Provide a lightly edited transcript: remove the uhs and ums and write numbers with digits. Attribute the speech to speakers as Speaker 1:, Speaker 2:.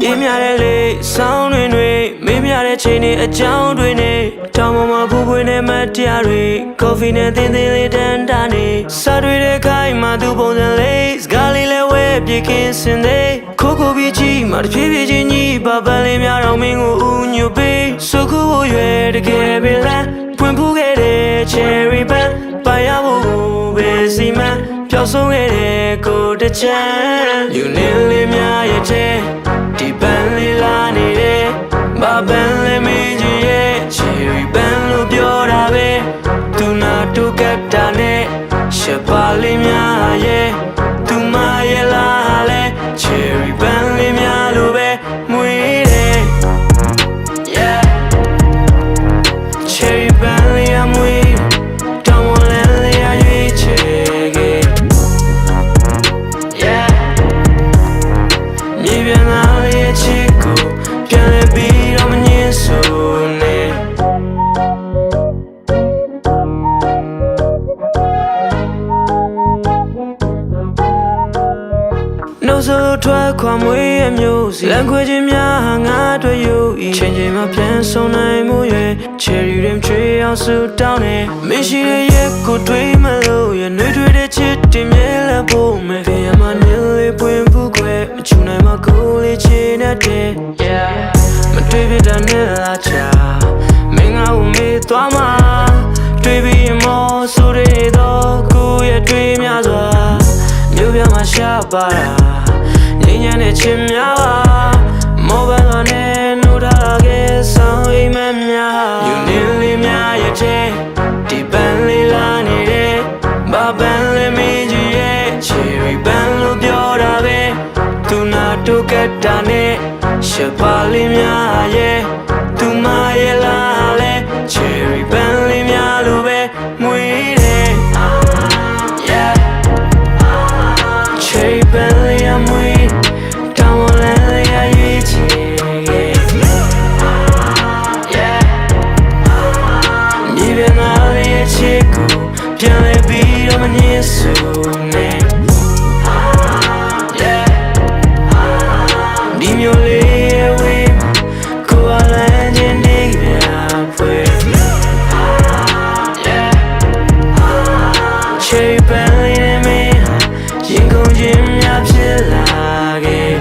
Speaker 1: မြတဲ့လေဆောင်းတွေမေးမြတဲ့ချိန်တွေအကြောင်းတွေနဲ့တောင်ပေါ်မှာဖူးဖွေးနဲ့မတရားတွေကော်ဖီနဲ့သင်းသေးလေးတန်းတာနေစားတွေတဲ့ခိုင်းမှသူပုံစံလေးစကားလေးလဲဝဲပြေကင်းစင်သေးခိုးခိုးပြီးချီမှတဖြည်းဖြည်းချင်းကြီးပါပန်းလေးများတော့မင်းကိုဦးညွတ်ပေးစုခုဖို့ရွယ်တကယ်ပဲလားပွင့်ဖူးခဲ့တဲ့ cherry pan ပါရဖို့ပဲစီမံပျောက်ဆုံးခဲ့တဲ့ကိုတချမ်းယူနေလေးများရဲ့တဲ့ဒီပန်းလေးလာနေတယ်ဘာပန်းလေးမင်းကြီးရဲ့ cherry pan လို့ပြောတာပဲသူနာတူကတ်တာနဲ့ရှက်ပါလေးများရဲ့သူမရဲ့လားလဲ cherry pan လေးများလို့ပဲမွေးတယ် yeah cherry pan လေးအမွေးတောင်းဝန်လေးအရွေးချယ်ခဲ့ yeah မြေပြန်လာရဲ့ချစ်ကိုပြန်လဲပြီးတော့မငြင်းဆိုနဲ့နှုတ်ဆိုထွက်ခွာမွေးအမျိုးစီလမ်းခွေခြင်းများဟာငါတို့ယူဤချိန်ချိန်မှာပြန်ဆုံးနိုင်မှုရဲ့ cherry rim ချွေအောင်ဆူတောင်းနေမရှိတဲ့ရက်ကိုတွေးမလို့ရဲ့နှွေးထွေးတဲ့ချစ်တင်မြဲလဖို့မယ်ဖေးမနေလေးပွင့်ဘူးခွဲမချူနိုင်မှကိုလေးချင်တဲ့ yeah မတွေးပြတဲ့နဲ့လာချာမင်းငါ့ကိုမေးသွားမှာတွေးပြီးမောဆိုရတော့ကိုရဲ့တွေးများစွာမြို့ပြမှာရှာပါတာငြိမ်းချမ်းတဲ့ချစ်များပါမောဘယ်လိုနဲ့နိုးထားခဲ့ဆောင်အိမ်မက်များယူနေလေးများရဲ့တဲ့ဒီပန်းလေးလာနေတယ်ဘာပန်းလေးမင်းကြီးရဲ့ cherry pan လို့ပြောတာပဲသူနာတူကတ်တာနဲ့ရှက်ပါလေးများရဲ့သူမရဲ့လားလဲ cherry pan လေးများလို့ပဲမွေးတယ် yeah cherry pan လေးအမွေးတောင်းဝန်လေးအရွေးချယ်ခဲ့ yeah မြေပြန်လာရဲ့ချစ်ကိုပြန်လဲပြီးတော့မငြင်းဆိုနဲ့ yeah ဒီမျိုးလေးရဲ့ဝေးကိုအလန်းချင်းနေကြဖွယ် yeah cherry pan လေးနဲ့မင်းရင်ကုန်ခြင်းများဖြစ်လာခဲ့